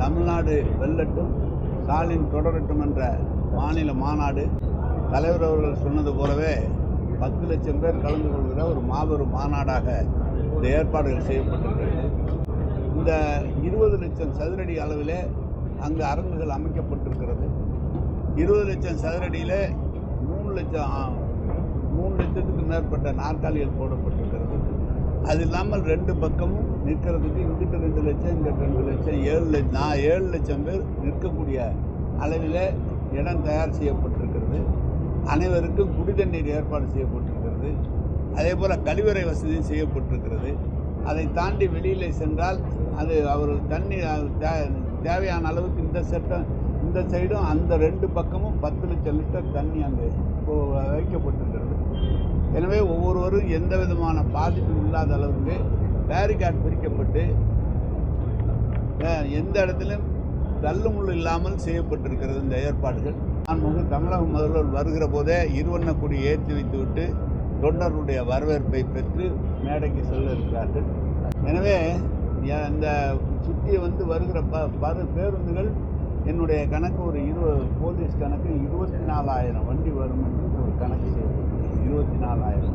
தமிழ்நாடு வெல்லட்டும், ஸ்டாலின் தொடரட்டும் என்ற மாநில மாநாடு தலைவர் அவர்கள் சொன்னது போலவே 10 லட்சம் பேர் கலந்து கொள்கிற ஒரு மாபெரும் மாநாடாக இந்த ஏற்பாடுகள் செய்யப்பட்டிருக்கிறது. இந்த 20 லட்சம் சதுரடி அளவிலே அங்கு அரங்குகள் அமைக்கப்பட்டிருக்கிறது. 20 லட்சம் சதுரடியில் 3 லட்சத்துக்கு மேற்பட்ட நாற்காலிகள் போடப்பட்டிருக்கிறது. அது இல்லாமல் 2 பக்கமும் நிற்கிறதுக்கு இங்கிட்டு 2 லட்சம், இங்கிட்டு 2 லட்சம், 7 லட்சம் பேர் நிற்கக்கூடிய அளவில் இடம் தயார் செய்யப்பட்டிருக்கிறது. அனைவருக்கும் குடிதண்ணீர் ஏற்பாடு செய்யப்பட்டிருக்கிறது. அதே போல் கழிவறை வசதியும் செய்யப்பட்டிருக்கிறது. அதை தாண்டி வெளியில் சென்றால் அது அவர்கள் தண்ணி தேவையான அளவுக்கு இந்த சைடும் அந்த 2 பக்கமும் 10 லட்சம் லிட்டர் தண்ணி அங்கே வைக்கப்பட்டிருக்கிறது. எனவே ஒவ்வொருவரும் எந்த விதமான பாதிப்பும் இல்லாத அளவுக்கு பேரிகார்ட் பிரிக்கப்பட்டு எந்த இடத்திலும் தள்ளுமுள்ளு இல்லாமல் செய்யப்பட்டிருக்கிறது இந்த ஏற்பாடுகள். தமிழக முதல்வர் வருகிற போதே இருவண்ண கொடி ஏற்றி வைத்துவிட்டு தொண்டர்களுடைய வரவேற்பை பெற்று மேடைக்கு செல்ல இருக்கிறார்கள். எனவே இந்த சுற்றி வருகிற பேருந்துகள் என்னுடைய கணக்கு ஒரு போலீஸ் கணக்கு 24,000 வண்டி வரும் என்று ஒரு கணக்கு செய்யப்பட்டிருக்கு. 24,000.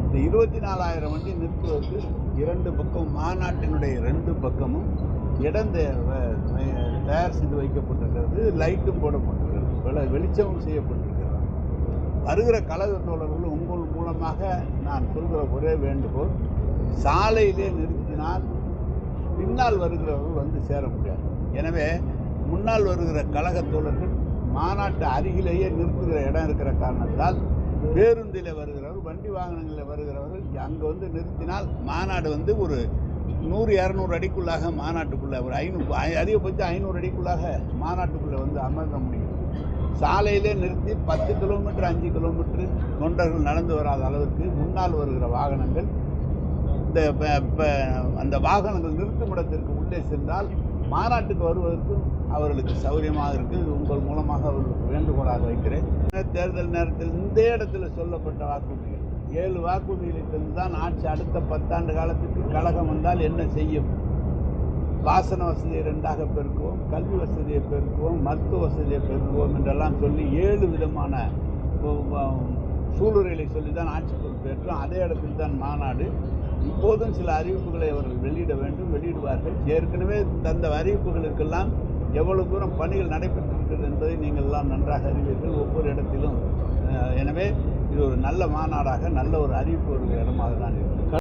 இந்த 24,000 வண்டி நிறுத்துவதற்கு 2 பக்கம் மாநாட்டினுடைய 2 பக்கமும் இடம் தயார் செய்து வைக்கப்பட்டிருக்கிறது. லைட்டும் போடப்பட்டிருக்கிறது, வெளிச்சமும் செய்யப்பட்டிருக்கிறது. வருகிற கழக தோழர்கள் உங்கள் மூலமாக நான் சொல்கிற ஒரே வேண்டுகோள், சாலையிலே நிறுத்தினால் பின்னால் வருகிறவர்கள் வந்து சேர முடியாது. எனவே முன்னால் வருகிற கழக தோழர்கள் மாநாட்டு அருகிலேயே நிறுத்துகிற இடம் இருக்கிற காரணத்தால் பேருந்தில் வருகிறவர், வண்டி வாகனங்களில் வருகிறவர்கள் அங்கே நிறுத்தினால் மாநாடு ஒரு 100-200 அடிக்குள்ளாக மாநாட்டுக்குள்ளே ஒரு 500 அதிகபட்சம் 500 அடிக்குள்ளாக மாநாட்டுக்குள்ளே அமர்ந்த முடியும். சாலையிலே நிறுத்தி 10 கிலோமீட்டர் 5 கிலோமீட்டர் தொண்டர்கள் நடந்து வராத அளவுக்கு முன்னால் வருகிற வாகனங்கள் அந்த வாகனங்கள் நிறுத்தும் இடத்திற்கு உள்ளே சென்றால் மாநாட்டுக்கு வருவதற்கும் அவர்களுக்கு சௌகரியமாக இருக்குது. இது உங்கள் மூலமாக அவர்களுக்கு வேண்டுகோளாக வைக்கிறேன். தேர்தல் நேரத்தில் இந்த இடத்துல சொல்லப்பட்ட வாக்குறுதிகள் 7 வாக்குறுதிகளை தந்துதான் ஆட்சி அடுத்த 10 ஆண்டு காலத்துக்கு கழகம் வந்தால் என்ன செய்யும்? பாசன வசதியை 2ஆக பெருக்குவோம், கல்வி வசதியை பெருக்குவோம், மருத்துவ வசதியை பெருக்குவோம் என்றெல்லாம் சொல்லி 7 விதமான சூளுரைகளை சொல்லி தான் ஆட்சி பொறுப்பேற்றோம். அதே இடத்தில் தான் மாநாடு. இப்போதும் சில அறிவிப்புகளை அவர்கள் வெளியிட வேண்டும், வெளியிடுவார்கள். ஏற்கனவே தந்த அறிவிப்புகளுக்கெல்லாம் எவ்வளவு தூரம் பணிகள் நடைபெற்றிருக்கிறது என்பதை நீங்கள் எல்லாம் நன்றாக அறிவீர்கள் ஒவ்வொரு இடத்திலும். எனவே இது ஒரு நல்ல மாநாடாக, நல்ல ஒரு அறிவிப்பு வருகிற இடமாக தான் இருக்குது.